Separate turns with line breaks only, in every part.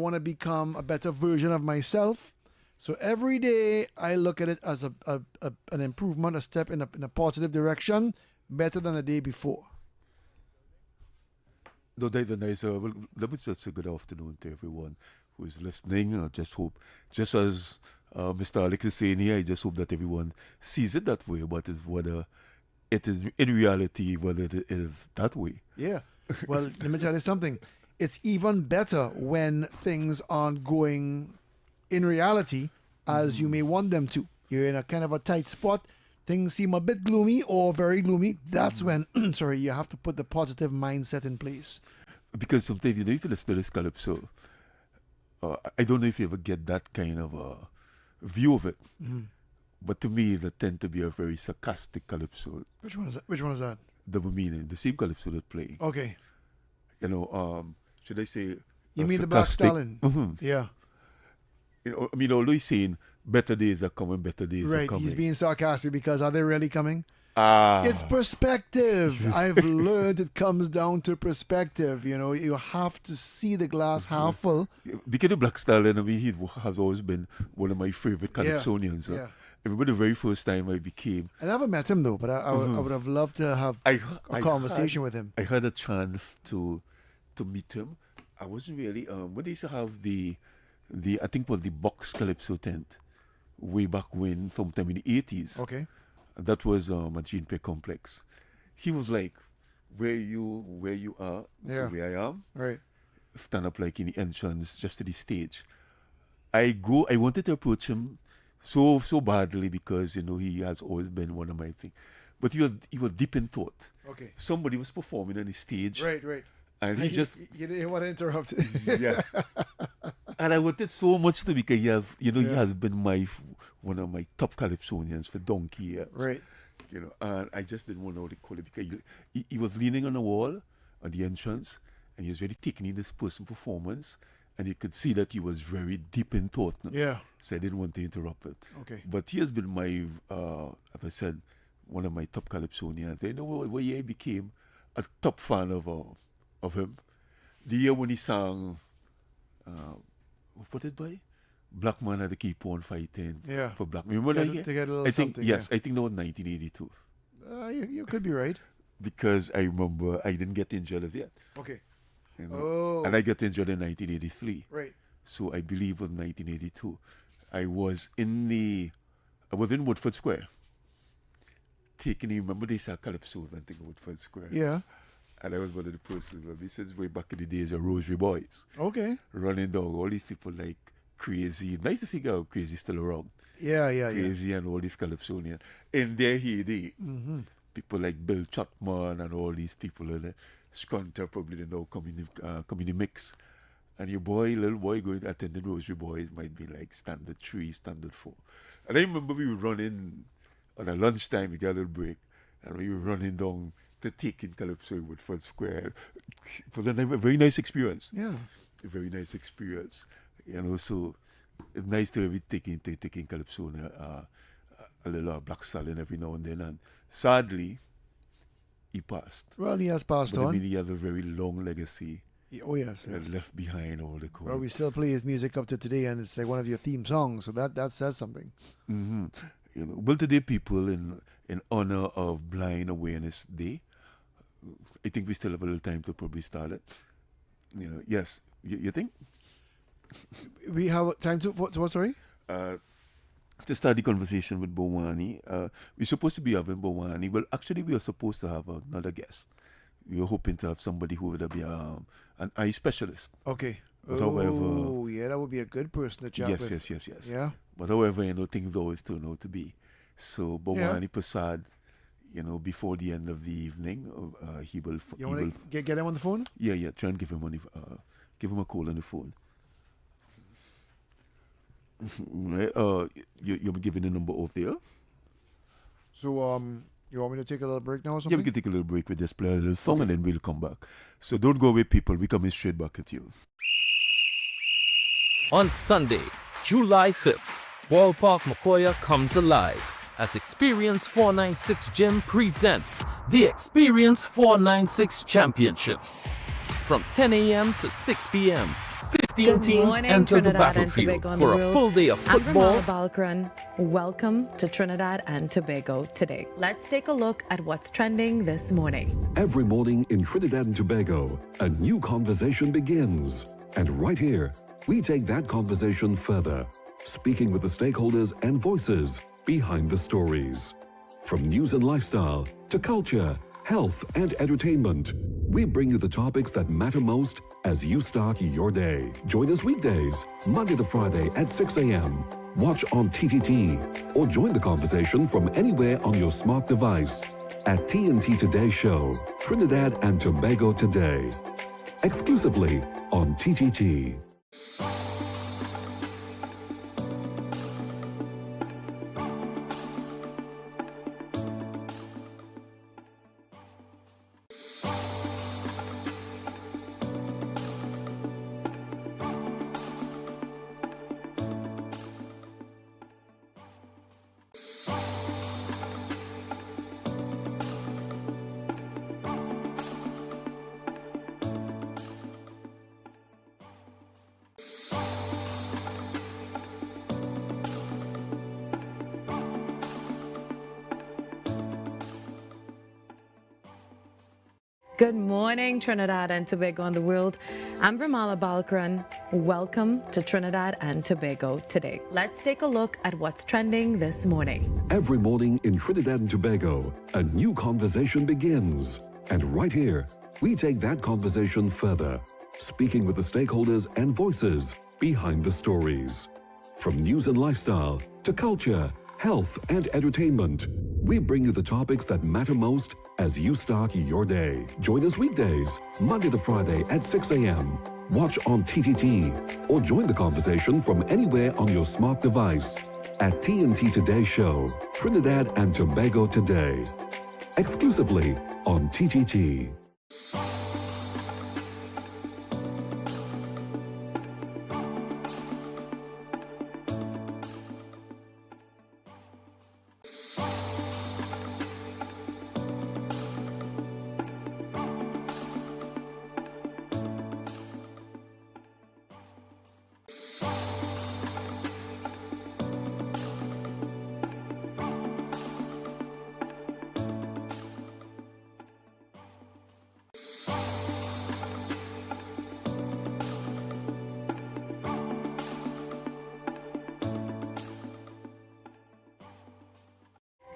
want to become a better version of myself. So every day I look at it as an improvement, a step in a positive direction, better than the day before.
No, that's a nice. Well, let me just say good afternoon to everyone who is listening. I just hope, just as Mr. Alex is saying here, I just hope that everyone sees it that way. But it's whether it is in reality, whether it is that way.
Yeah. Well, let me tell you something. It's even better when things aren't going in reality as you may want them to. You're in a kind of a tight spot. Things seem a bit gloomy or very gloomy. That's when, sorry, you have to put the positive mindset in place.
Because sometimes, if you listen to this calypso, I don't know if you ever get that kind of view of it. But to me, that tend to be a very sarcastic calypso.
Which one is that? Which one is that?
The meaning, the same calypso that play.
Okay.
You know, should I say?
You mean the Black
sarcastic?
Stallion? Yeah.
You know, I mean, although he's saying better days are coming, better days are
Right.
coming.
He's being sarcastic because are they really coming?
Ah,
It's perspective. I've learned it comes down to perspective. You know, you have to see the glass half full.
because the Black Stallion, I mean, he has always been one of my favorite calypsonians.
Yeah.
I remember the very first time I became.
I never met him though, but I would have loved to have a conversation with him.
I had a chance to meet him. I wasn't really when they used to have the I think was the box calypso tent way back when, sometime in the 80s.
Okay.
That was at Jean Pier Complex. He was like, where you are,
Yeah.
to where I am.
Right.
Stand up like in the entrance just to the stage. I wanted to approach him so badly because, he has always been one of my things. But he was deep in thought.
Okay.
Somebody was performing on the stage.
Right.
And he just...
You didn't want to interrupt.
Yes. And I wanted so much to because he has been one of my top calypsonians for donkey years.
Right.
And I just didn't want to know what to call it because he was leaning on the wall at the entrance and he was really taking in this person performance and you could see that he was very deep in thought. No?
Yeah.
So I didn't want to interrupt it.
Okay.
But he has been my, as I said, one of my top calypsonians. Where I became a top fan of him. The year when he sang, what it by? Black Man had to keep on fighting for black. Remember that year?
To get a little
I think
something,
yes, I think that was 1982.
You could be right.
Because I remember I didn't get injured as yet.
Okay.
Oh. And I got injured in 1983.
Right.
So I believe it was 1982. I was in Woodford Square. Remember they saw Calypso and thing in Woodford Square?
Yeah.
And I was one of the persons, since way back in the days of Rosary Boys.
Okay.
Running down all these people like Crazy. Nice to see how Crazy still around.
Yeah.
Crazy and all these Calypsonians. In their heyday, people like Bill Chapman and all these people, Scunter probably they now come in the mix. And your little boy going to attend the Rosary Boys might be like standard 3, standard 4. And I remember we would run in on a lunchtime, we got a little break, and we were running down to take in Calypso in Woodford Square. It was a very nice experience.
Yeah.
A very nice experience. So it's nice to be taking Calypso a little Black Stallion every now and then. And sadly, he passed.
Well, he has passed
but
on.
I mean, he has a very long legacy.
Oh, yes.
Left behind all the code.
Well, we still play his music up to today, and it's like one of your theme songs, so that says something.
Mm-hmm. Well, today, people, in honor of Blind Awareness Day, I think we still have a little time to probably start it. Yes, you think?
We have time to what? Sorry.
To start the conversation with Bowani. We're supposed to be having Bowani. Well, actually, we are supposed to have another guest. We were hoping to have somebody who would be an eye specialist.
Okay.
But
however, yeah, that would be a good person to chat with.
Yes.
Yeah.
But however, things always turn out to be. So Bowani Prasad, before the end of the evening, he will.
You want to get him on the phone?
Yeah. Try and give him a call on the phone. You're giving the number off there.
So you want me to take a little break now or something?
Yeah, we can take a little break with this, play a little song, and then we'll come back. So don't go away, people. We're coming straight back at you.
On Sunday, July 5th, Ballpark Macoya comes alive as Experience 496 Gym presents the Experience 496 Championships. From 10 a.m. to 6 p.m., 15 teams enter the battlefield for a full day of football.
I'm Roland Balkran. Welcome to Trinidad and Tobago today. Let's take a look at what's trending this morning.
Every morning in Trinidad and Tobago, a new conversation begins. And right here, we take that conversation further, speaking with the stakeholders and voices behind the stories. From news and lifestyle to culture, health and entertainment, we bring you the topics that matter most as you start your day. Join us weekdays, Monday to Friday at 6 a.m. Watch on TTT or join the conversation from anywhere on your smart device at TNT Today Show, Trinidad and Tobago Today, exclusively on TTT.
Good morning, Trinidad and Tobago and the world. I'm Vermala Balkran. Welcome to Trinidad and Tobago today. Let's take a look at what's trending this morning.
Every morning in Trinidad and Tobago, a new conversation begins. And right here, we take that conversation further, speaking with the stakeholders and voices behind the stories. From news and lifestyle to culture, health, and entertainment, we bring you the topics that matter most as you start your day. Join us weekdays, Monday to Friday at 6 a.m. Watch on TTT or join the conversation from anywhere on your smart device at TNT Today Show, Trinidad and Tobago Today, exclusively on TTT.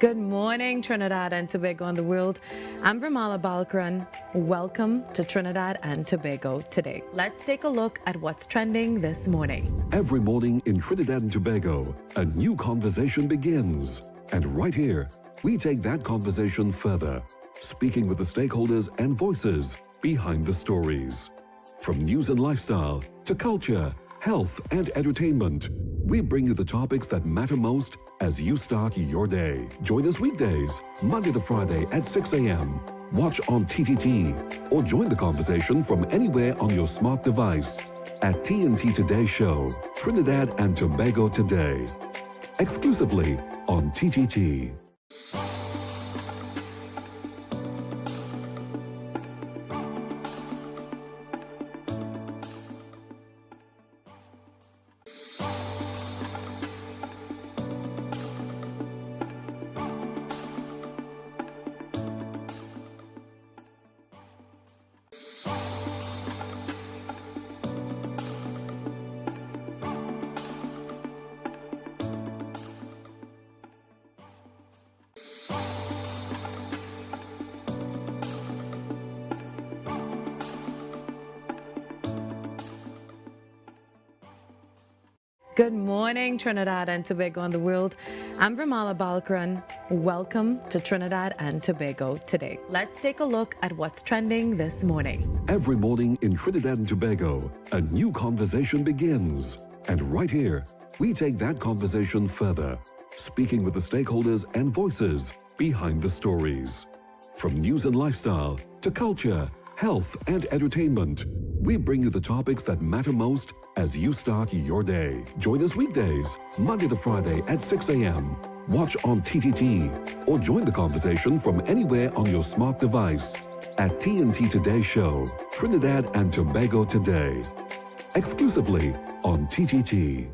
Good morning, Trinidad and Tobago and the world. I'm Vermala Balkaran. Welcome to Trinidad and Tobago today. Let's take a look at what's trending this morning.
Every morning in Trinidad and Tobago, a new conversation begins. And right here, we take that conversation further, speaking with the stakeholders and voices behind the stories. From news and lifestyle to culture, health, and entertainment, we bring you the topics that matter most as you start your day. Join us weekdays, Monday to Friday at 6 a.m. Watch on TTT or join the conversation from anywhere on your smart device at TNT Today Show, Trinidad and Tobago Today, exclusively on TTT.
Good morning, Trinidad and Tobago and the world. I'm Vermala Balkaran. Welcome to Trinidad and Tobago today. Let's take a look at what's trending this morning.
Every morning in Trinidad and Tobago, a new conversation begins. And right here, we take that conversation further, speaking with the stakeholders and voices behind the stories. From news and lifestyle to culture, health, and entertainment, we bring you the topics that matter most as you start your day. Join us weekdays, Monday to Friday at 6 a.m. Watch on TTT or join the conversation from anywhere on your smart device at TNT Today Show, Trinidad and Tobago Today, exclusively on TTT.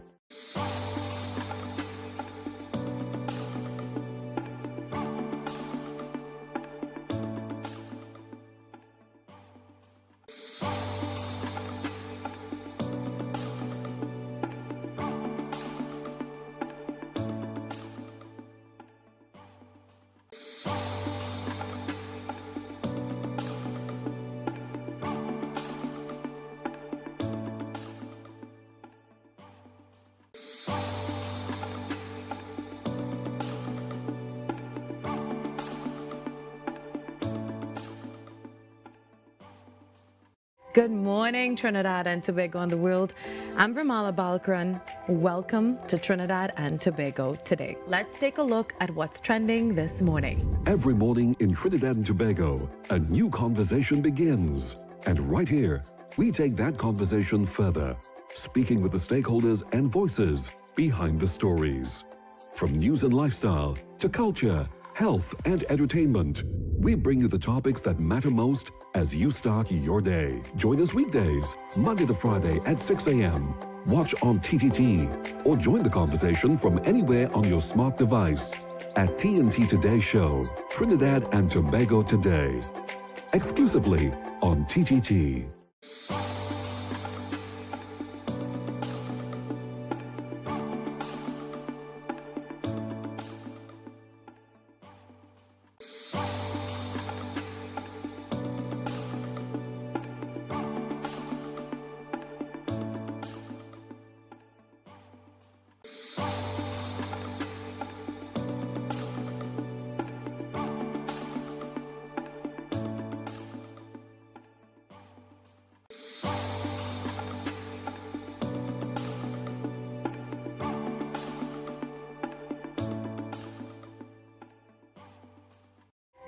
Good morning, Trinidad and Tobago and the world. I'm Vermala Balkaran. Welcome to Trinidad and Tobago today. Let's take a look at what's trending this morning.
Every morning in Trinidad and Tobago, a new conversation begins. And right here, we take that conversation further, speaking with the stakeholders and voices behind the stories. From news and lifestyle to culture, health, and entertainment, we bring you the topics that matter most as you start your day. Join us weekdays, Monday to Friday at 6 a.m. Watch on TTT or join the conversation from anywhere on your smart device at TNT Today Show, Trinidad and Tobago Today, exclusively on TTT.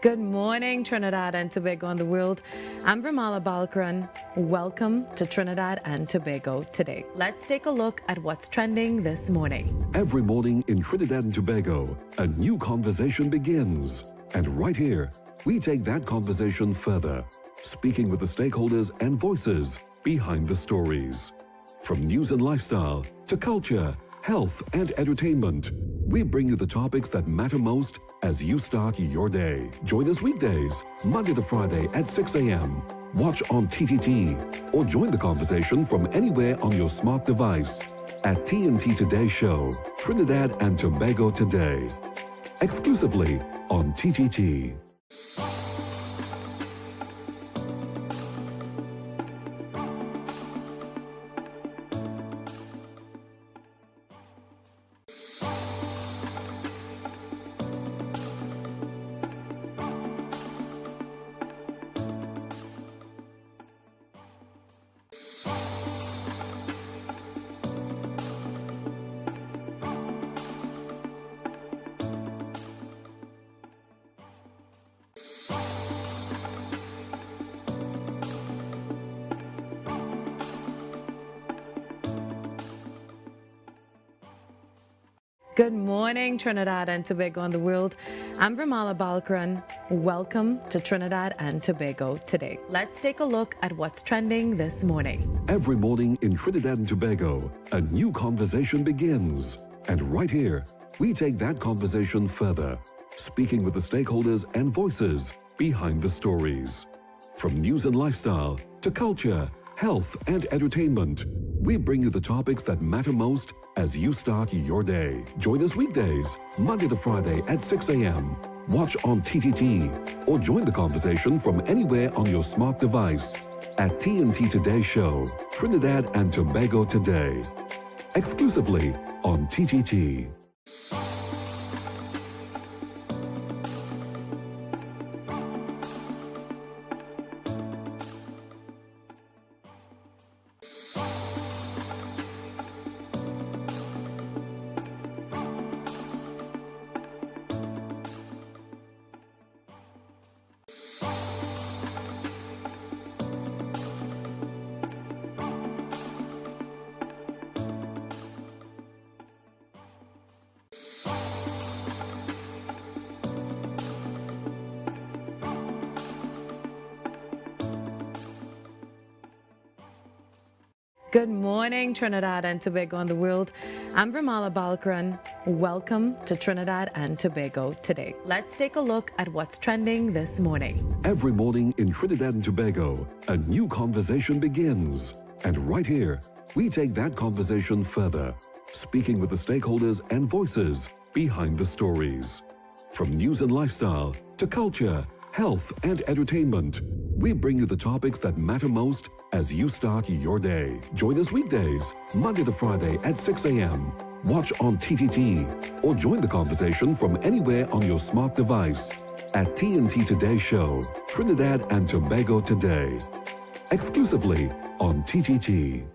Good morning, Trinidad and Tobago and the world. I'm Vermala Balkaran. Welcome to Trinidad and Tobago today. Let's take a look at what's trending this morning.
Every morning in Trinidad and Tobago, a new conversation begins. And right here, we take that conversation further, speaking with the stakeholders and voices behind the stories. From news and lifestyle to culture, health and entertainment, we bring you the topics that matter most as you start your day. Join us weekdays, Monday to Friday at 6 a.m. Watch on TTT or join the conversation from anywhere on your smart device at TNT Today Show, Trinidad and Tobago Today, exclusively on TTT.
Good morning, Trinidad and Tobago and the world. I'm Vermala Balkaran. Welcome to Trinidad and Tobago today. Let's take a look at what's trending this morning.
Every morning in Trinidad and Tobago, a new conversation begins. And right here, we take that conversation further, speaking with the stakeholders and voices behind the stories. From news and lifestyle to culture, health and entertainment, we bring you the topics that matter most as you start your day. Join us weekdays, Monday to Friday at 6 a.m. Watch on TTT or join the conversation from anywhere on your smart device at TNT Today Show, Trinidad and Tobago Today, exclusively on TTT.
Good morning, Trinidad and Tobago and the world. I'm Vermala Balkaran. Welcome to Trinidad and Tobago today. Let's take a look at what's trending this morning.
Every morning in Trinidad and Tobago, a new conversation begins. And right here, we take that conversation further, speaking with the stakeholders and voices behind the stories. From news and lifestyle to culture, health and entertainment, we bring you the topics that matter most as you start your day. Join us weekdays, Monday to Friday at 6 a.m. Watch on TTT or join the conversation from anywhere on your smart device at TNT Today Show, Trinidad and Tobago Today, exclusively on TTT.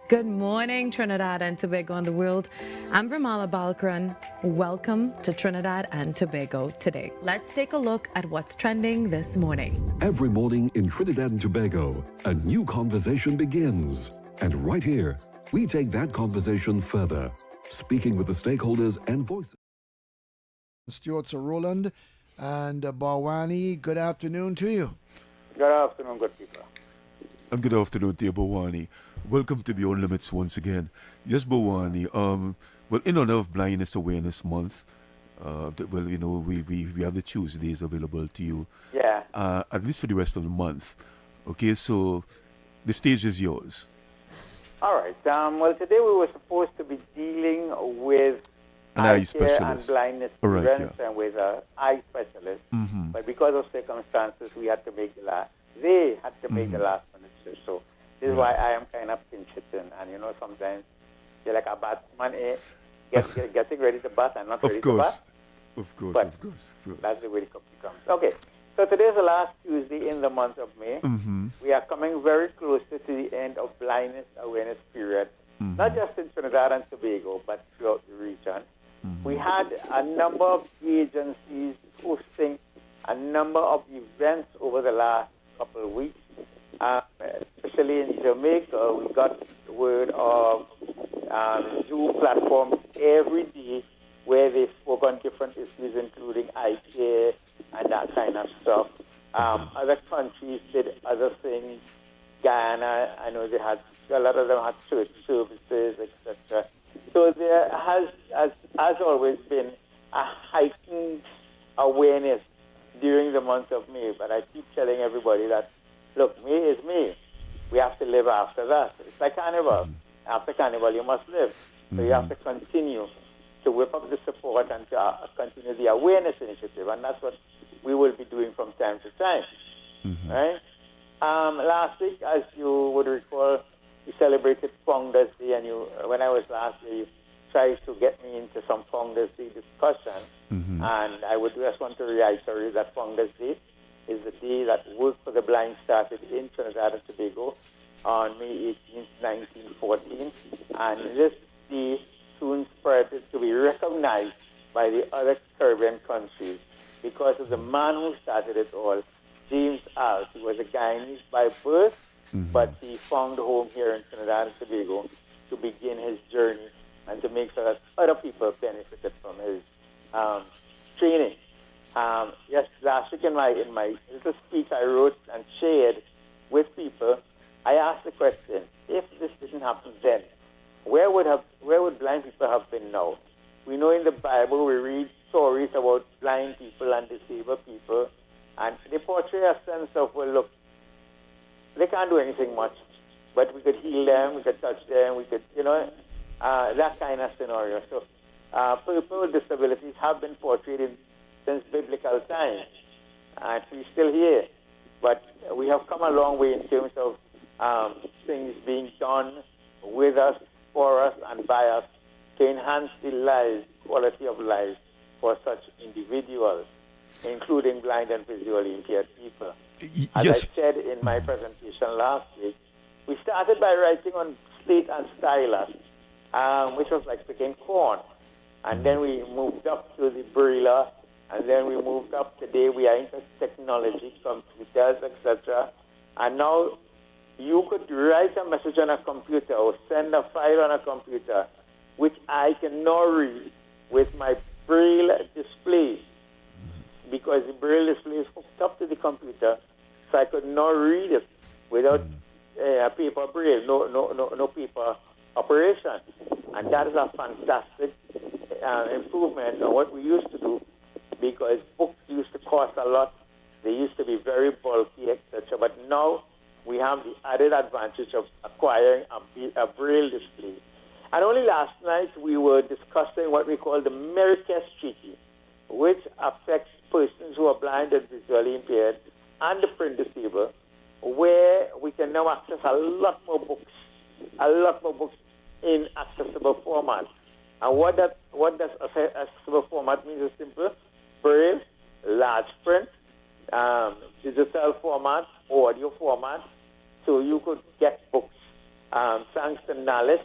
Good morning, Trinidad and Tobago and the world. I'm Vermala Balkaran. Welcome to Trinidad and Tobago today. Let's take a look at what's trending this morning.
Every morning in Trinidad and Tobago, a new conversation begins. And right here, we take that conversation further, speaking with the stakeholders and voices.
Stewart, Sir Roland, and Bawani, good afternoon to you.
Good afternoon, good people.
And good afternoon, dear Bawani. Welcome to Beyond Limits once again. Yes, Bawani. Well, in honor of Blindness Awareness Month, we have the Tuesdays available to you.
Yeah.
At least for the rest of the month. Okay, so The stage is yours.
All right. Well, today we were supposed to be dealing with
An eye
care and
specialist.
blindness
All right,
students
yeah.
and with an eye specialist.
Mm-hmm.
But because of circumstances, we had to make the last. They had to make the last minute shift. So this is why I am kind of pinch hitting. And sometimes you're like a Batman, getting ready to bat and not ready
Of
to bat.
course. Of course,
But
of course, of course.
That's the way the cookie comes. Okay, so today is the last Tuesday in the month of May.
Mm-hmm.
We are coming very close to the end of blindness awareness period, not just in Trinidad and Tobago, but throughout the region. We had a number of agencies hosting a number of events over the last couple of weeks, especially in Jamaica. We got the word of Zoom platforms every day where they spoke on different issues, including eye care and that kind of stuff. Other countries did other things. Guyana, I know they had, a lot of them had church services, etc. So there has always been a heightened awareness during the month of May. But I keep telling everybody that, look, May is May. We have to live after that. It's like Carnival. After Carnival, you must live. So you have to continue to whip up the support and to continue the awareness initiative. And that's what we will be doing from time to time. Right? Last week, as you would recall, we celebrated Founders Day, and when I was last year, you tried to get me into some Founders Day discussion. And I would just want to reiterate that Founders Day is the day that Work for the Blind started in Trinidad and Tobago on May 18th, 1914. And this day soon spread to be recognized by the other Caribbean countries because of the man who started it all, James Alt. He was a Guyanese by birth, but he found a home here in Trinidad and Tobago to begin his journey and to make sure that other people benefited from his training. Yes, last week in my little speech I wrote and shared with people, I asked the question: if this didn't happen then, where would blind people have been now? We know in the Bible we read stories about blind people and disabled people, and they portray a sense of, well, look, they can't do anything much, but we could heal them, we could touch them, we could, that kind of scenario. So people with disabilities have been portrayed since biblical times, and we're still here. But we have come a long way in terms of things being done with us, for us, and by us to enhance the quality of life for such individuals, including blind and visually impaired people. As
Yes.
I said in my presentation last week, we started by writing on slate and stylus, which was like picking corn. And then we moved up to the braille, and then we moved up. Today we are into technology, computers, etc. And now you could write a message on a computer or send a file on a computer, which I can now read with my braille display, because the braille display is hooked up to the computer, so I could now read it without paper braille, no paper operation. And that is a fantastic improvement on what we used to do, because books used to cost a lot. They used to be very bulky, etc. But now we have the added advantage of acquiring a braille display. And only last night we were discussing what we call the Marrakesh Treaty, which affects persons who are blind and visually impaired and the print disabled, where we can now access a lot more books in accessible format. And what does accessible format mean is simple: braille, large print, digital format, audio format. So you could get books. Thanks to NALIS,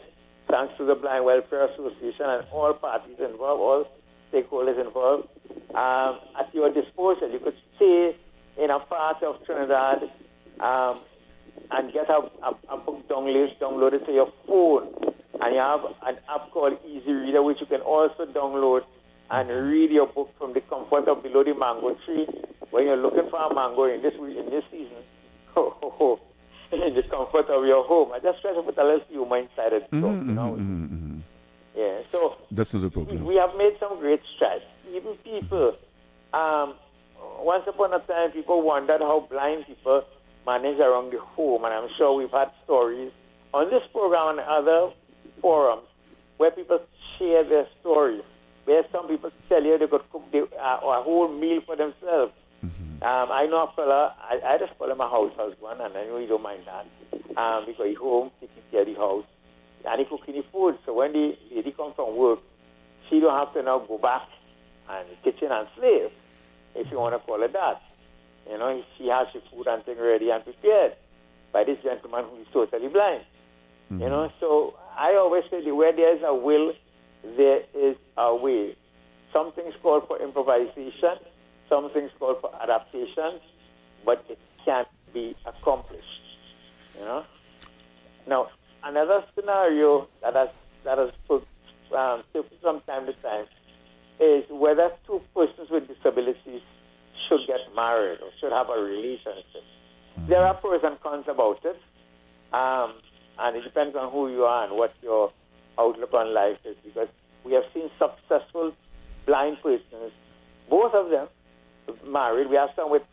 thanks to the Blind Welfare Association and all parties involved, all stakeholders involved, at your disposal. You could stay in a part of Trinidad and get a book downloaded to your phone. And you have an app called Easy Reader, which you can also download and read your book from the comfort of below the mango tree when you're looking for a mango in this season. In the comfort of your home. I just try to put a little humor inside it. Yeah, so
That's not a problem.
we have made some great strides. Even people, once upon a time, people wondered how blind people manage around the home, and I'm sure we've had stories on this program and other forums where people share their stories, where some people tell you they could cook a whole meal for themselves. I know a fella, I just call him a house husband, and I know he don't mind that, because he's home taking care of the house, and he cooking the food. So when the lady comes from work, she don't have to now go back and the kitchen and slave, if you want to call it that. You know, she has the food and thing ready and prepared by this gentleman who is totally blind. You know, so I always say that where there is a will, there is a way. Some things call for improvisation, some things call for adaptation, but it can't be accomplished. You know. Now, another scenario that has put from time to time is whether two persons with disabilities should get married or should have a relationship. There are pros and cons about it, and it depends on who you are and what your outlook on life is, because we have seen successful blind persons, both of them married. We have some with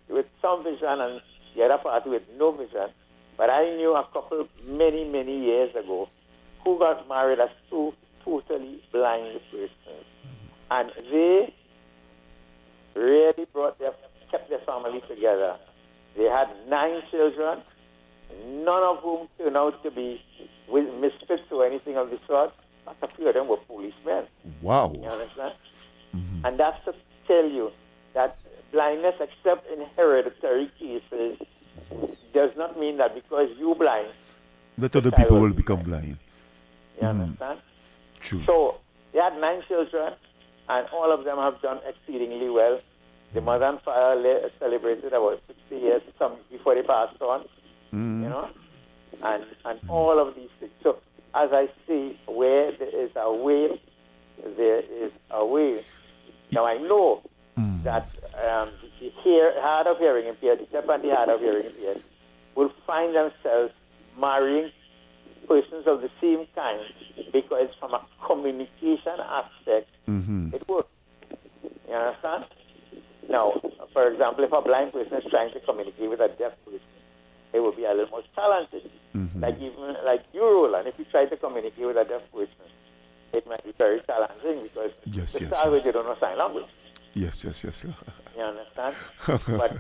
some vision and the other party with no vision. But I knew a couple many, many years ago who got married as two totally blind persons. And they really kept their family together. They had 9 children, none of whom turned out to be with misfits or anything of the sort. But a few of them were policemen.
Wow.
You understand? And that's to tell you that blindness, except in hereditary cases, does not mean that because you're blind,
that other people will become blind.
You understand?
True.
So they had 9 children, and all of them have done exceedingly well. The mother and father celebrated about 60 years some before they passed on, you know, and all of these things. So as I see, where there is a will, there is a way. Now I know that the hard of hearing impaired, the deaf and the hard of hearing impaired, will find themselves marrying persons of the same kind, because from a communication aspect, it works. You understand? Now, for example, if a blind person is trying to communicate with a deaf person, it will be a little more challenging. Like you, Roland, if you try to communicate with a deaf person, it might be very challenging because to start with, you don't know sign language.
Yes.
You understand? But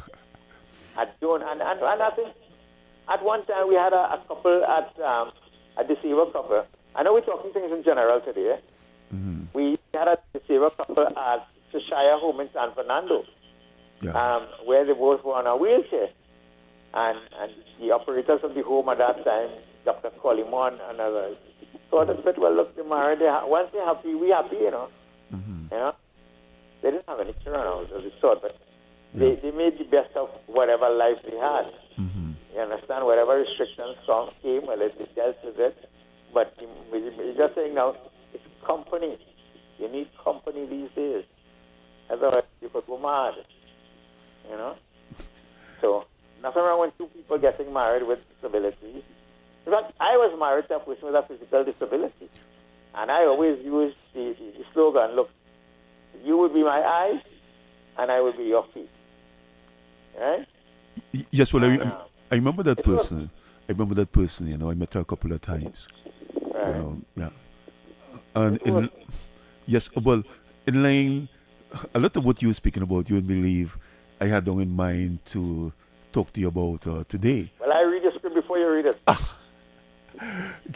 I don't, and I think at one time we had a couple a disabled couple. I know we're talking things in general today. We had a disabled couple at Cheshire Home in San Fernando, where they both were on a wheelchair. And the operators of the home at that time, Dr. Colimon and others, thought a bit, well, look, they're married. Once they're happy, we're happy, you know. You know? They didn't have any children of the sort, but they made the best of whatever life they had. You understand? Whatever restrictions came, well, they dealt with it. But we're just saying now, it's company. You need company these days. Otherwise, you could go mad. You know? So, nothing wrong with two people getting married with disabilities. In fact, I was married to a person with a physical disability. And I always use the slogan, look, you will be my eyes, and I will be your feet. Right?
Yes, well, I remember that person. I remember that person, you know, I met her a couple of times.
Right.
You know, yeah. And in line, a lot of what you were speaking about, you would believe I had on in mind to talk to you about today.
Well, I read the script before you read it.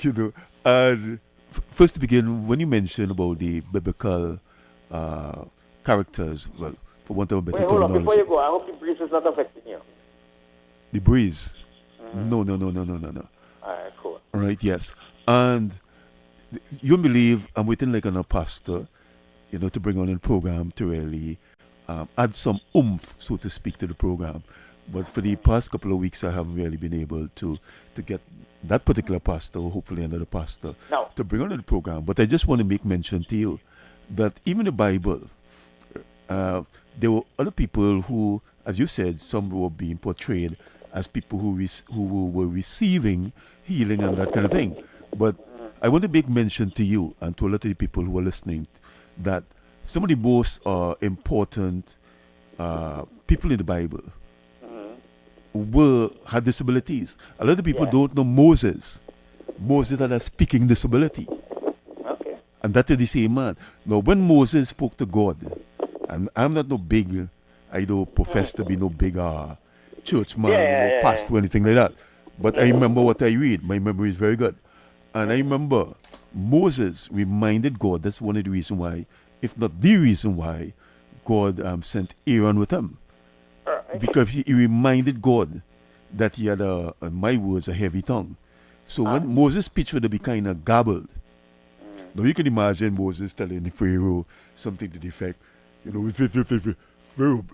You know, and first to begin, when you mentioned about the biblical characters, well, for want of a better
hold on,
terminology.
before you go, I hope the breeze is not affecting you.
The breeze? No.
All right, cool.
All right, yes. And you believe I'm waiting like on a pastor, you know, to bring on a program to really add some oomph, so to speak, to the program. But for the past couple of weeks, I haven't really been able to get that particular pastor, or hopefully another pastor, to bring on the program. But I just want to make mention to you that even the Bible, there were other people who, as you said, some were being portrayed as people who were receiving healing and that kind of thing. But I want to make mention to you and to a lot of the people who are listening that some of the most important people in the Bible had disabilities. A lot of people
Yeah.
don't know Moses. Moses had a speaking disability.
Okay.
And that is the same man. Now, when Moses spoke to God, and I'm not no big, I don't profess to be no big church man, or no pastor or anything like that. But I remember what I read. My memory is very good. And I remember Moses reminded God, that's one of the reasons why, if not the reason why, God sent Aaron with him. Because he reminded God that he had, in my words, a heavy tongue. So when Moses' speech would be kind of gabbled. Now you can imagine Moses telling the Pharaoh something to the effect, Pharaoh,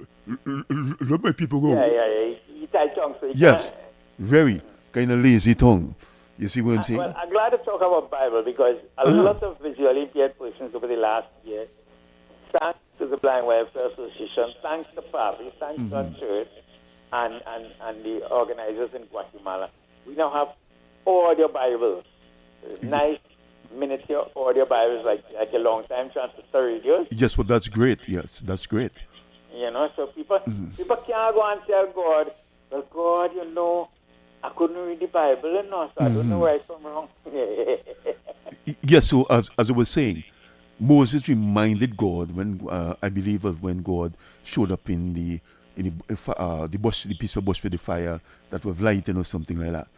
let my people go.
Yeah. He tight tongue, so he
Yes,
can't-
very kind of lazy tongue. You see what I'm saying?
Well, I'm glad to talk about Bible because a lot of visually impaired persons over the last year, thanks to the Blind Welfare Association, thanks to Papi, thanks to our church, and the organizers in Guatemala, we now have audio Bibles. Nice miniature audio Bibles like a long time transistor radios.
Yes, well, that's great. Yes, that's great.
You know, so people can't go and tell God, well, God, you know, I couldn't read the Bible, you know, so I don't know where it's from wrong.
Yes, so as I was saying, Moses reminded God when I believe of when God showed up in the bush, the piece of bush with the fire that was lighting or something like that.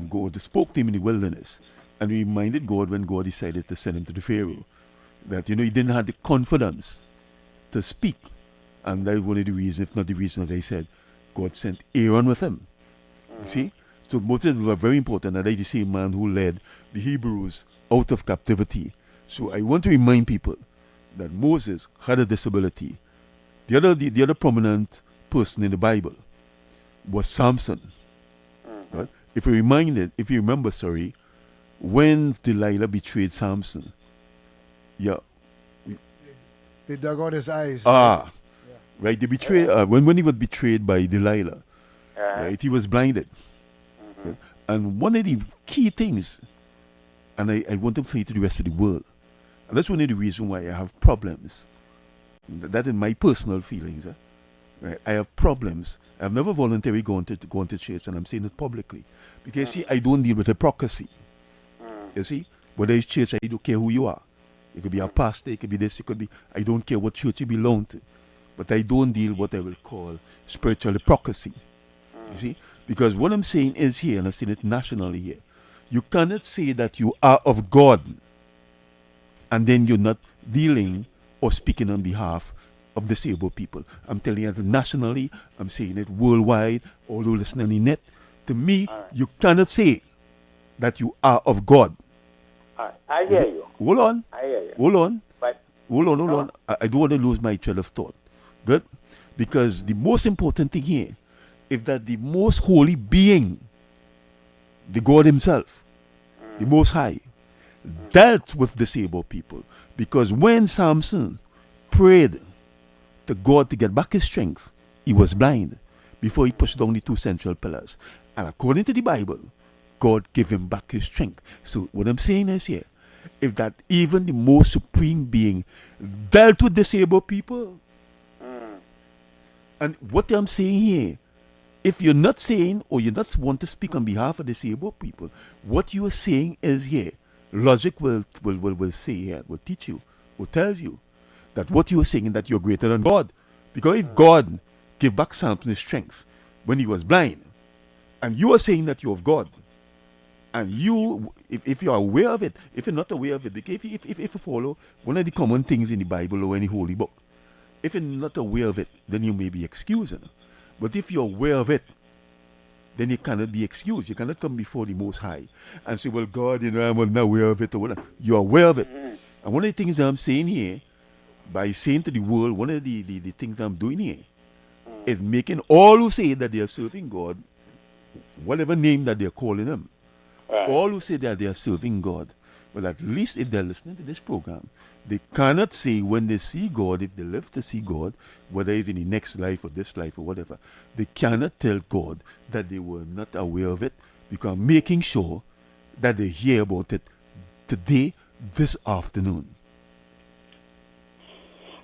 God spoke to him in the wilderness, and reminded God when God decided to send him to the Pharaoh that he didn't have the confidence to speak, and that is one of the reasons, if not the reason, that I said God sent Aaron with him. You see, so Moses was very important, and that is the same man who led the Hebrews out of captivity. So I want to remind people that Moses had a disability. The other prominent person in the Bible was Samson. Right? If you remember, when Delilah betrayed Samson,
They dug out his eyes.
right? They betrayed when he was betrayed by Delilah. Right? He was blinded. Right? And one of the key things, and I want to say to the rest of the world, and that's one of the reasons why I have problems. That is my personal feelings. Right? I have problems. I've never voluntarily gone to church, and I'm saying it publicly. Because, see, I don't deal with hypocrisy. You see? Whether it's church, I don't care who you are. It could be a pastor, it could be this, it could be... I don't care what church you belong to. But I don't deal what I will call spiritual hypocrisy. You see? Because what I'm saying is here, and I've seen it nationally here, you cannot say that you are of God, and then you're not dealing or speaking on behalf of disabled people. I'm telling you that nationally, I'm saying it worldwide, although listening on the net. To me, you cannot say that you are of God.
I hear you.
Hold on.
I hear you.
Hold on.
But
Hold on. I don't want to lose my trail of thought. Good? Because the most important thing here is that the most holy being, the God himself, the Most High, dealt with disabled people. Because when Samson prayed to God to get back his strength, he was blind before he pushed down the two central pillars. And according to the Bible, God gave him back his strength. So what I'm saying is here, if that even the most supreme being dealt with disabled people, and what I'm saying here, if you're not saying or you not want to speak on behalf of disabled people, what you are saying is here, logic will say here, will teach you, will tells you that what you are saying is that you're greater than God. Because if God gave back Samson his strength when he was blind, and you are saying that you're of God, and you, if you're aware of it, if you're not aware of it, because if you follow one of the common things in the Bible or any holy book, if you're not aware of it, then you may be excused. But if you're aware of it, then you cannot be excused. You cannot come before the Most High and say, well, God, I'm not aware of it or whatever. You're aware of it. And one of the things that I'm saying here, by saying to the world, one of the things I'm doing here is making all who say that they are serving God, whatever name that they're calling him, all who say that they are serving God, well, at least if they're listening to this program, they cannot say when they see God, if they live to see God, whether it's in the next life or this life or whatever, they cannot tell God that they were not aware of it, because I'm making sure that they hear about it today, this afternoon.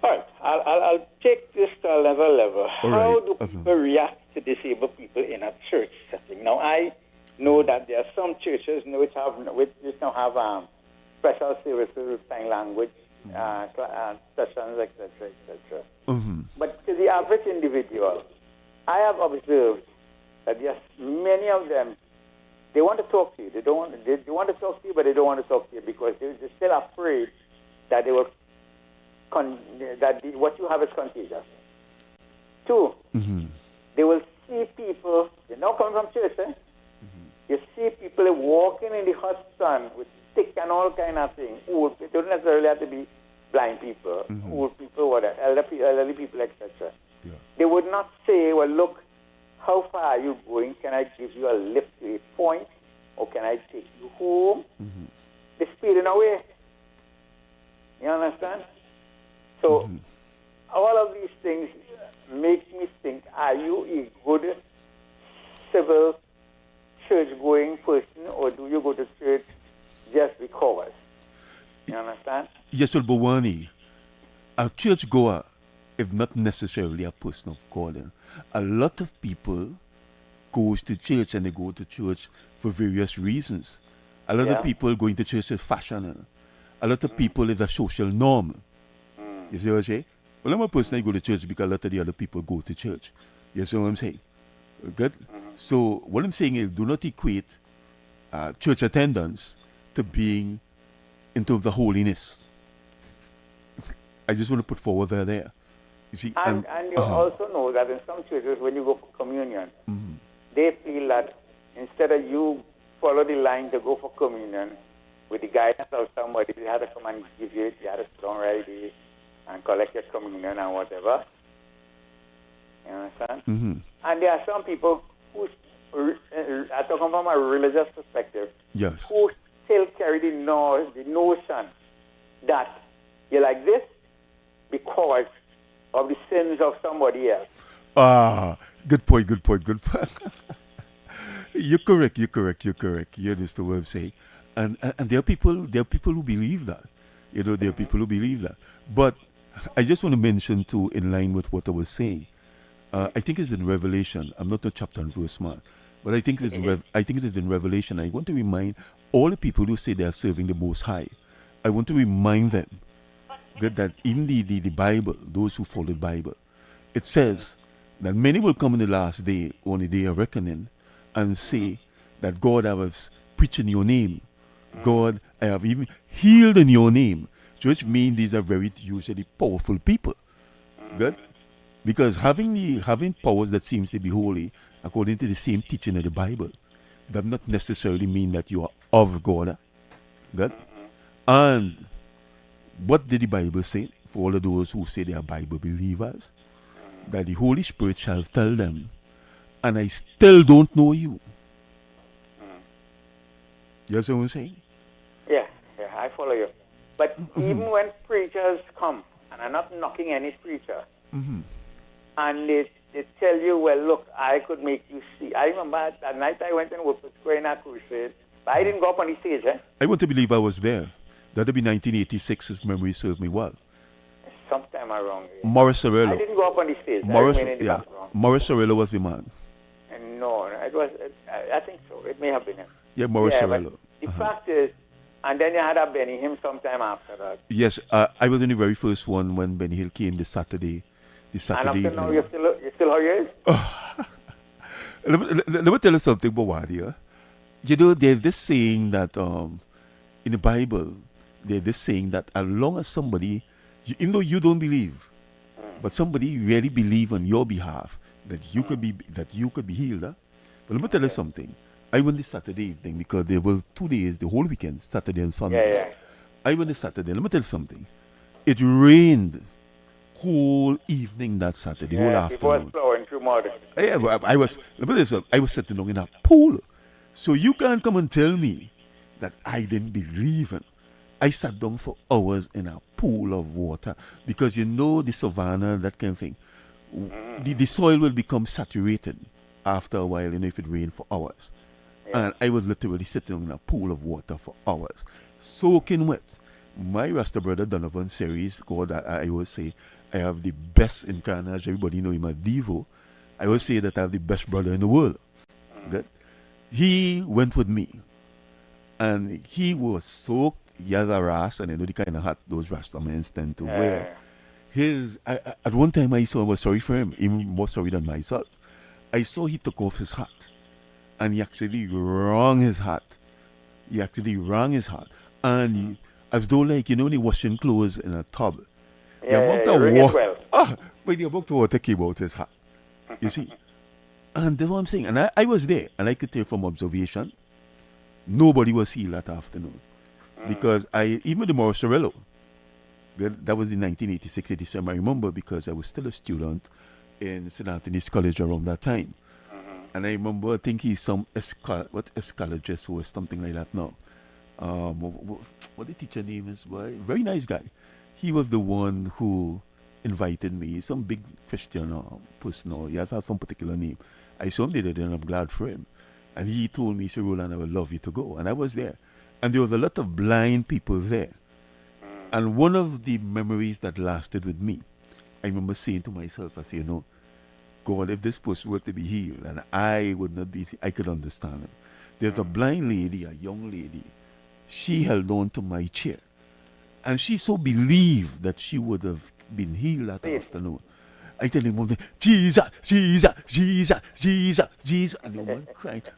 all right, I'll take this to another level.
All
How
right.
do people react to disabled people in a church setting? Now, I know that there are some churches which now have special services with sign language sessions, etc., etc. But to the average individual, I have observed that yes, many of them, they want to talk to you. They want to talk to you, but they don't want to talk to you because they're still afraid that they will what you have is contagious. Two, they will see people. They're not coming from church, eh? You see people walking in the hot sun with stick and all kind of things. Old, it don't necessarily have to be blind people, old people, whatever, elderly people, etc.
Yeah.
They would not say, well, look, how far are you going? Can I give you a lift to a point? Or can I take you home? They're speeding away. You understand? So, all of these things make me think, are you a good civil church-going person, or do you go to church just because? You understand?
Yes, well, Bawani, a churchgoer is not necessarily a person of God. A lot of people goes to church and they go to church for various reasons. A lot of people going to church is fashion. A lot of people is a social norm. You see what I'm saying? Well, I'm a person that go to church because a lot of the other people go to church. You see what I'm saying? Good? So what I'm saying is do not equate church attendance to being into the holiness. I just want to put forward there. You see,
and you also know that in some churches, when you go for communion, they feel that instead of you follow the line to go for communion with the guidance of somebody, they have to come and give you it, you have to sit down ready and collect your communion and whatever. You understand? And there are some people who are talking from a religious perspective,
yes,
who still carry the notion that you're like this because of the sins of somebody else.
Good point. You're correct. You understand what I'm saying? And there are people who believe that. You know, there are people who believe that. But I just want to mention too, in line with what I was saying, I think it's in Revelation. I'm not a chapter and verse man, but I think it is in Revelation. I want to remind all the people who say they are serving the Most High. I want to remind them that in the Bible, those who follow the Bible, it says that many will come in the last day, on the day of reckoning, and say that God, I was preaching your name. God, I have even healed in your name. Which means these are very usually powerful people. Good? Because having powers that seems to be holy, according to the same teaching of the Bible, does not necessarily mean that you are of God. Good? And what did the Bible say for all of those who say they are Bible believers? That the Holy Spirit shall tell them, and I still don't know you. You understand what I'm saying?
Yeah, I follow you. But even when preachers come, and I'm not knocking any preacher, and they tell you, well, look, I could make you see. I remember that night I went and worked with Square in a crusade, but I didn't go up on the stage.
I want to believe I was there. That would be 1986, if memory served me well.
Sometime around. Yeah.
Morris
I
Sorello.
didn't go up on the stage.
Morris Sorello was the man.
And no, it was. I think so. It may have been him.
Yeah, Morris Sorello.
The fact is, and then you had a Benny Hill sometime after that.
Yes, I was in the very first one when Benny Hill came the Saturday
And up to
evening.
now, you still how you is?
Let me tell you something, Bawadia. You know, there's this saying that in the Bible, there's this saying that as long as somebody, even though you don't believe, but somebody really believe on your behalf that you could be healed. But let me tell you something. I went this Saturday evening because there were 2 days, the whole weekend, Saturday and Sunday.
Yeah.
I went this Saturday. Let me tell you something. It rained whole evening that Saturday, whole afternoon.
People was flowing through mud.
Yeah, I was. Let me tell you something. I was sitting down in a pool, so you can't come and tell me that I didn't believe in. I sat down for hours in a pool of water because you know the savannah, that kind of thing. The soil will become saturated after a while, you know, if it rained for hours. And I was literally sitting in a pool of water for hours, soaking wet. My Rasta Brother Donovan series, God, I always say, I have the best in Carnage. Everybody know him as Devo. I always say that I have the best brother in the world. That he went with me, and he was soaked. He has a rash, and you know the kind of hat those Rastamans tend to wear. At one time I was sorry for him, even more sorry than myself. I saw he took off his hat, and he actually wrung his hat. And as though like, you know, when you're washing clothes in a tub.
Wring it well.
But the amount of water came out his hat. You see? And that's what I'm saying. And I was there, and I could tell from observation, nobody was healed that afternoon. Because even the Morris Sorello, that was in 1986, 87, I remember, because I was still a student in St. Anthony's College around that time. And I remember, I think he's some escalogist or something like that now. What the teacher name is? Boy? Very nice guy. He was the one who invited me. He's some big Christian person, or he has some particular name. I saw him there, and I'm glad for him. And he told me, he said, Roland, I would love you to go. And I was there. And there was a lot of blind people there. And one of the memories that lasted with me, I remember saying to myself, I said, you know, God, if this person were to be healed, and I would not be, I could understand him. There's a blind lady, a young lady. She held on to my chair. And she so believed that she would have been healed that afternoon. I tell him one day, Jesus, Jesus, Jesus, Jesus, Jesus. And the woman cried.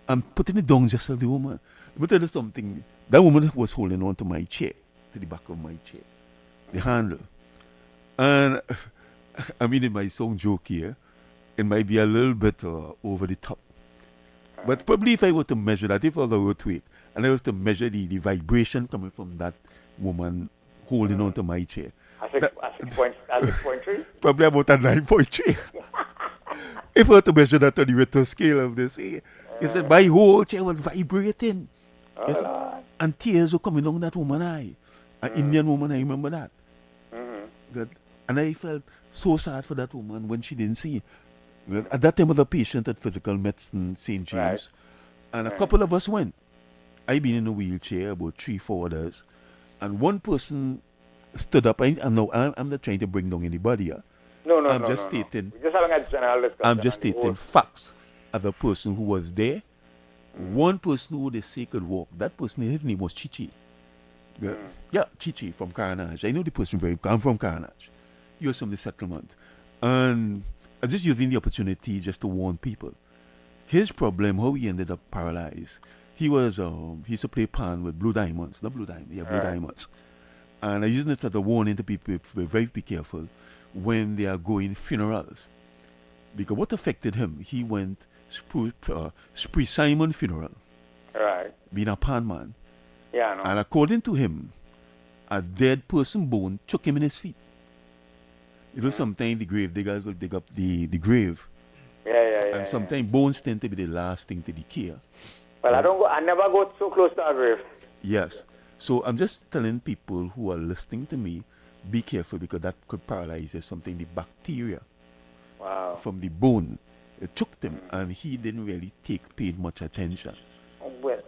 I'm putting it down just as the woman. But tell you something. That woman was holding on to my chair, to the back of my chair, the handle. And I mean, it might sound joke here. It might be a little bit over the top. But probably if I were to measure that, if I were to it, and I was to measure the vibration coming from that woman holding on to my chair.
As a 6.3?
Probably about a 9.3. If I were to measure that on the Richter scale of this, it said my whole chair was vibrating. Yes, and tears were coming down that woman's eye. An Indian woman, I remember that. Good. And I felt so sad for that woman when she didn't see. Good. At that time, I was a patient at Physical Medicine, St. James.
Right.
And a couple of us went. I've been in a wheelchair, about 3-4 others. And one person stood up. I'm not trying to bring down anybody here. I'm just stating.
Just having a general discussion.
I'm just stating facts of the person who was there. One person who they say could walk. That person, his name was Chichi. Yeah, Chichi from Carnage. I know the person very. I'm from Carnage. He was from the settlement, and I'm just using the opportunity just to warn people. His problem, how he ended up paralyzed. He was he used to play pan with Blue Diamonds, not Blue Diamonds, yeah, Blue Diamonds. And I used it as a warning to people to be very careful when they are going funerals, because what affected him, he went Spree Simon funeral,
right?
Being a pan man.
Yeah, I know.
And according to him, a dead person bone took him in his feet. You know, sometimes the grave diggers will dig up the grave.
Yeah.
And sometimes bones tend to be the last thing to decay.
Well, I never go so close to a grave.
Yes. So I'm just telling people who are listening to me, be careful, because that could paralyze you. Something, the bacteria from the bone, it choked him, and he didn't really pay much attention.
Well,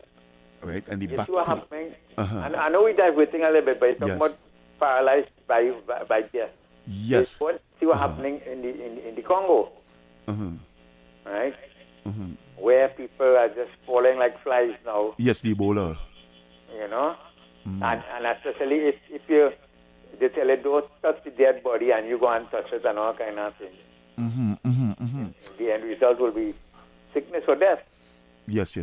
right? And the
you
bacteria.
see what happening? And I know we're diverting a little bit, but it's somewhat paralyzed by death.
Yes.
See what's happening in the Congo, right? Where people are just falling like flies now.
Yes, the Ebola.
You know, and especially if they tell you don't touch the dead body and you go and touch it and all kind of things. The end result will be sickness or death.
Yes.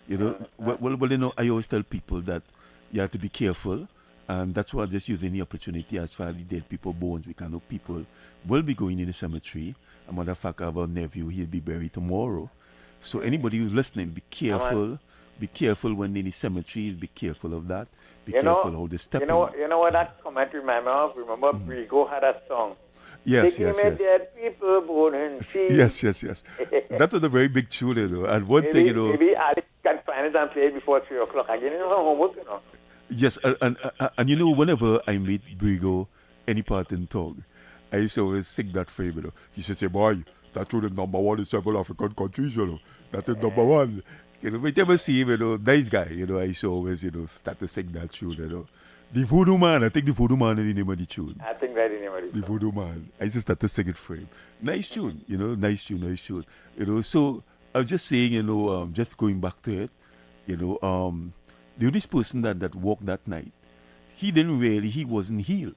You know, well, you know, I always tell people that you have to be careful, and that's why I'm just using the opportunity as far as the dead people bones. We can know people will be going in the cemetery. A matter of fact, I have a nephew, he'll be buried tomorrow. So anybody who's listening, be careful. Be careful when in the cemetery. Be careful of that. Be careful how they step in.
You know what that comment reminded me of? Remember, Brigo had a song.
Yes.
Dead people born in sea.
Yes. That was a very big tune, you know. And one thing, you know.
Maybe Alex can find it and play it before 3 o'clock again. You know, homework, you know.
Yes, and you know, whenever I meet Brigo, any part in talk, I used to always sing that for him, you know. He said, "Hey boy, that's really number one in several African countries, you know. That is number one." You know, whenever see him, you know, nice guy, you know, I used to always, you know, start to sing that tune, you know. The Voodoo Man. I think the Voodoo Man is the name of the tune.
I think that's the name of
The
it.
Voodoo Man. I just started to sing it for him. Nice tune, nice tune, nice tune. So I was just saying, just going back to it, the only person that walked that night, he wasn't healed.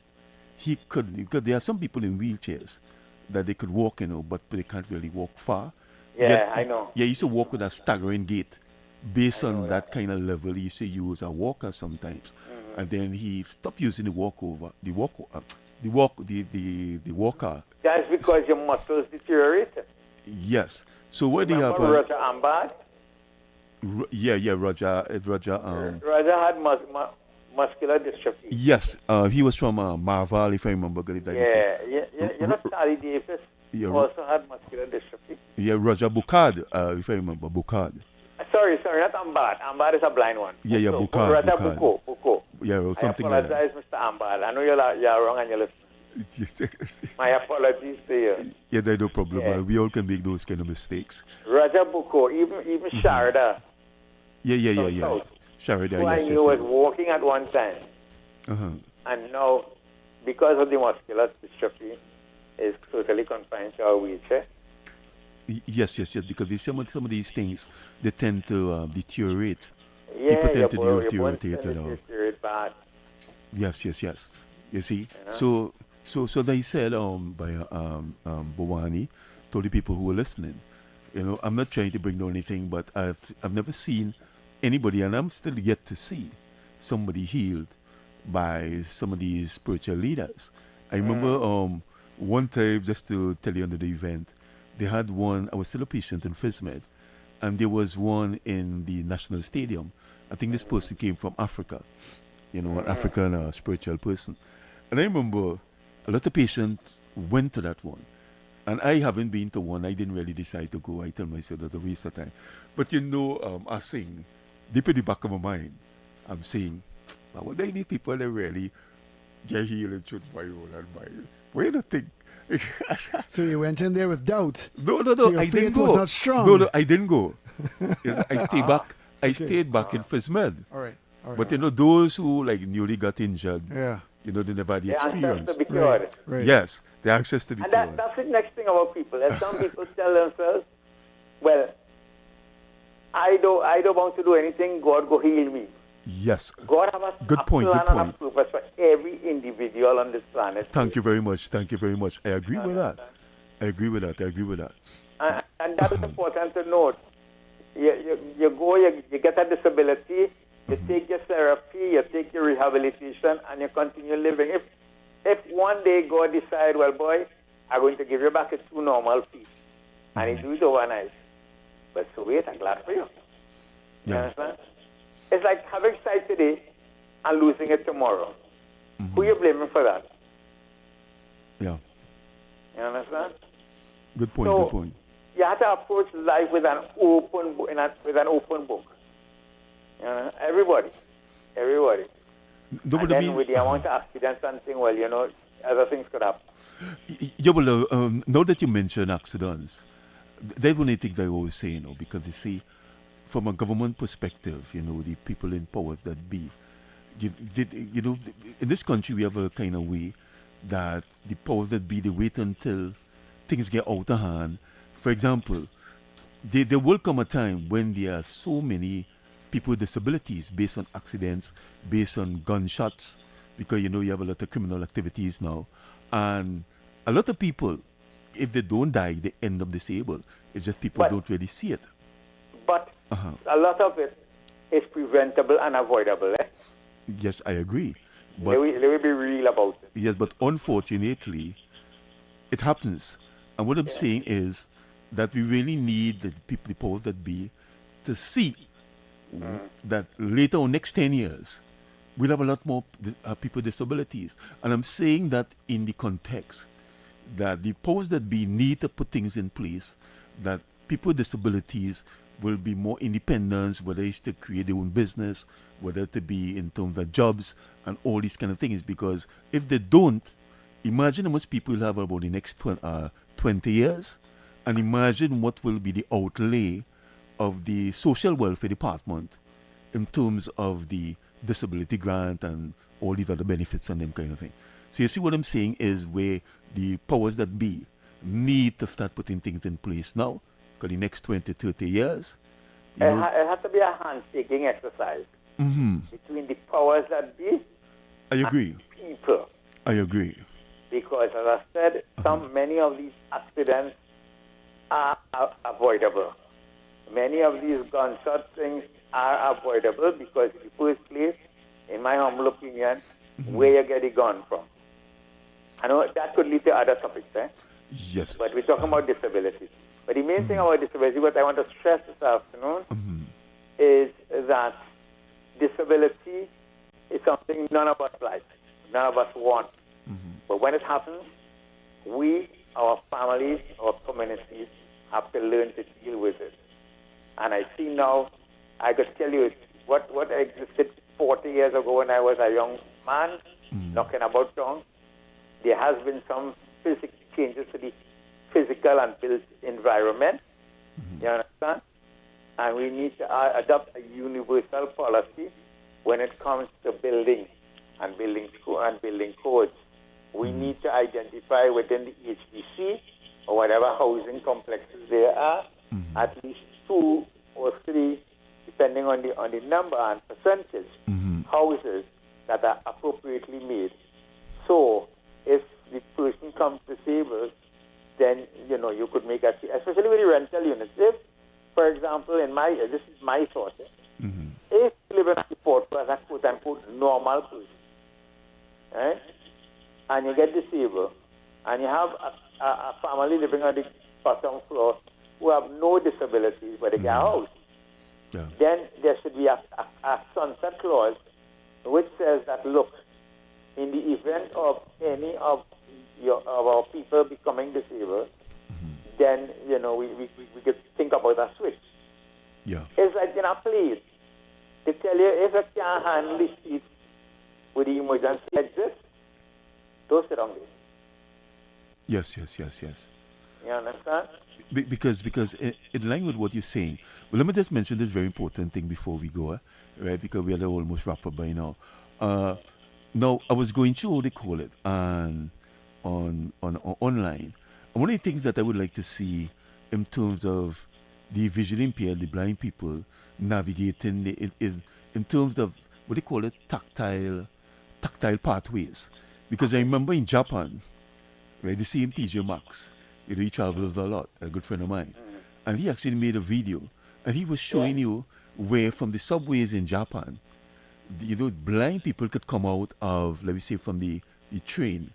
He couldn't, because there are some people in wheelchairs that they could walk, but they can't really walk far.
Yeah, I know.
Yeah, he used to walk with a staggering gait. Based on that kind of level, he used to use a walker sometimes. And then he stopped using the walker.
That's because your muscles deteriorated.
Yes. So what do you have?
Remember Roger Ambad?
Roger.
Roger had muscular dystrophy.
Yes, he was from Marval, if I remember correctly.
You know Charlie Davis also had muscular dystrophy.
Yeah, Roger Boucard, if I remember, Boucard.
Sorry, not Ambad. Ambad is a blind one.
Yeah,
so,
Boucard.
Roger
Boucard.
Boucaud.
Yeah, or something
I
like that.
apologize, Mr. Ambad. I know you're wrong and you're listening. My apologies to you.
Yeah, there's no problem.
Yeah.
We all can make those kind of mistakes.
Roger Boucaud, even Sharda.
Yeah. Sharida,
Who I knew was walking at one time.
Uh-huh.
And now, because of the muscular dystrophy, is totally confined to a wheelchair.
Yes, because there's some of these things, they tend to deteriorate.
Yeah,
People tend to
your
deteriorate
bones tend to deteriorate bad.
Yes. You see, so they said by Bowani told the people who were listening, I'm not trying to bring down anything, but I've never seen anybody, and I'm still yet to see somebody healed by some of these spiritual leaders. I remember one time, just to tell you under the event, they had one. I was still a patient in FISMED, and there was one in the National Stadium. I think this person came from Africa, an African spiritual person. And I remember a lot of patients went to that one. And I haven't been to one. I didn't really decide to go. I tell myself that's a waste of time. But I sing, deep in the back of my mind, I'm saying, what they need people that really get healed and should buy Roland buy. Where do you think?
So you went in there with doubt.
No,
So your
I didn't
faith
go.
was not strong.
No, I didn't go. Yes, I stayed back. I stayed back in FISMED.
All right.
But those who newly got injured,
Yeah.
they never had the
They ask us
experience.
to be cured.
Right.
Yes, the access to be
And
cured.
that's the next thing about people. That some people tell themselves, well, I don't want to do anything, God go heal me.
Yes.
God have a
Good point,
plan
good
and a
point.
purpose for every individual on this planet.
Thank you very much. I agree with that.
And that is important to note. You go, you get a disability, you take your therapy, you take your rehabilitation, and you continue living. If one day God decide, well, boy, I'm going to give you back to 2 normal feet, and he do it overnight. But so wait, I'm glad for you. You
Yeah.
understand? It's like having sight today and losing it tomorrow. Who you blaming for that?
Yeah.
You understand?
Good point.
So-
Good point.
You have to approach life with an open book. With an open book. Everybody.
No,
And
but I
then
mean,
with the amount of accidents and things, well, other things could happen.
yeah, well, now that you mention accidents, that's one thing that I always say, because you see, from a government perspective, the people in power that be, in this country we have a kind of way that the powers that be, they wait until things get out of hand. For example, there will come a time when there are so many people with disabilities based on accidents, based on gunshots, because you have a lot of criminal activities now. And a lot of people, if they don't die, they end up disabled. It's just people
But-
don't really see it.
But a lot of it is preventable and avoidable.
Yes, I agree. But
Let me be real about it.
yes, but unfortunately, it happens. And what I'm saying is that we really need the people, the powers that be, to see that later on, next 10 years, we'll have a lot more people with disabilities. And I'm saying that in the context that the powers that be need to put things in place that people with disabilities will be more independent, whether it's to create their own business, whether to be in terms of jobs and all these kind of things. Because if they don't, imagine how much people will have about the next 20 years, and imagine what will be the outlay of the social welfare department in terms of the disability grant and all these other benefits and them kind of thing. So you see what I'm saying is where the powers that be need to start putting things in place now, because the next 20, 30 years,
It has to be a handshaking exercise between the powers that be
I agree.
and people.
I agree.
Because, as I said, many of these accidents are avoidable. Many of these gunshot things are avoidable because, in the first place, in my humble opinion, where you get the gun from. I know that could lead to other topics,
Yes.
but we're talking about disability. But the main thing about disability, what I want to stress this afternoon, is that disability is something none of us like, none of us want. But when it happens, we, our families, our communities have to learn to deal with it. And I see now, I could tell you what existed 40 years ago when I was a young man knocking about town. There has been some physical changes to the physical and built environment. You understand? And we need to adopt a universal policy when it comes to building and building codes. We need to identify within the HDC or whatever housing complexes there are at least 2 or 3, depending on the number and percentage, houses that are appropriately made. So if the person comes disabled, then you could make especially with the rental units. If, for example, this is my thought. If you live in a port as a quote unquote normal person, right? And you get disabled, and you have a family living on the bottom floor who have no disabilities, but they get a house, then there should be a sunset clause which says that, look, in the event of any of our people becoming disabled, then, we could think about a switch.
Yeah.
It's like in a place. They tell you if you can't handle the seat with the emergency exit, don't sit down there.
Yes.
You understand?
Because in line with what you're saying, well, let me just mention this very important thing before we go, right? Because we are almost wrap up by now. Now, I was going through, how they call it, and on online. And one of the things that I would like to see in terms of the visually impaired, the blind people navigating is in terms of what they call it, tactile pathways. Because I remember in Japan, right, the same TJ Maxx, he travels a lot, a good friend of mine, and he actually made a video, and he was showing you where from the subways in Japan, blind people could come out of, let me say, from the train,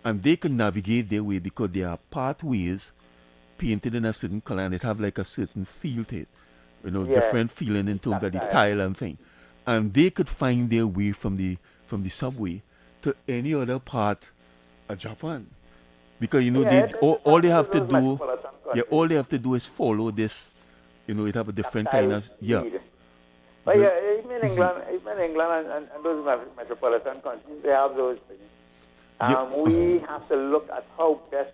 and they can navigate their way because there are pathways painted in a certain color, and it have like a certain feel to it, different feeling in terms of the tile and thing, and they could find their way from the subway to any other part of Japan, because all they have to do, all they have to do is follow this, it have a different kind of
But even in England, and those metropolitan countries, they have those things. We have to look at how best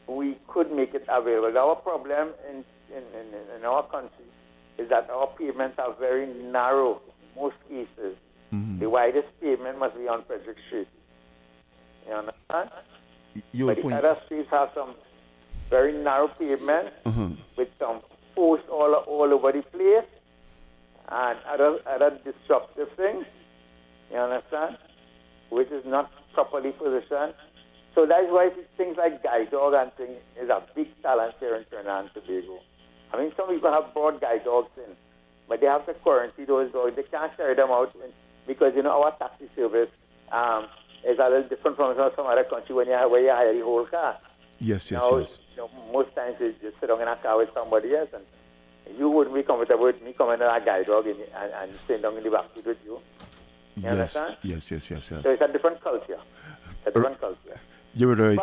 we could make it available. Our problem in our country is that our pavements are very narrow in most cases. The widest pavement must be on Frederick Street. You understand? But the other streets have some very narrow pavement with some posts all over the place and other disruptive things. You understand? Which is not properly positioned. So that's why things like guide dog and things is a big challenge here in Trinidad and Tobago. I mean, some people have brought guide dogs in, but they have to quarantine those dogs. They can't carry them out because, our taxi service is a little different from some other country where you hire the whole car.
Yes.
Most times you just sit down in a car with somebody else, and you wouldn't be comfortable with me coming in a guide dog and sitting down in the back seat with you. You understand?
Yes.
So it's a different culture.
You're right.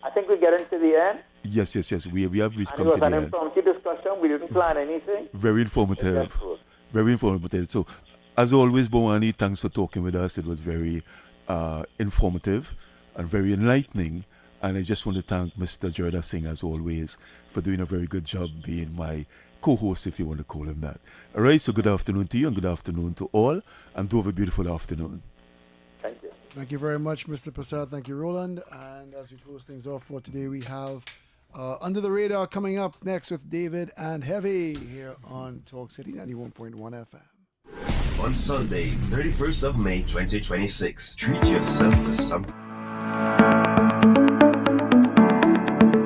I think we get into the end.
Yes. We have reached
And it was an impromptu discussion. We didn't plan anything.
Very informative. Very informative. So, as always, Bowani, thanks for talking with us. It was very informative and very enlightening. And I just want to thank Mr. Jordan Singh, as always, for doing a very good job being my co-host, if you want to call him that. All right, so good afternoon to you and good afternoon to all, and do have a beautiful afternoon.
Thank you.
Thank you very much, Mr. Prasad. Thank you, Roland. And as we close things off for today, we have Under the Radar coming up next with David and Heavy here on Talk City 91.1 FM.
On Sunday, 31st of May 2026, treat yourself to some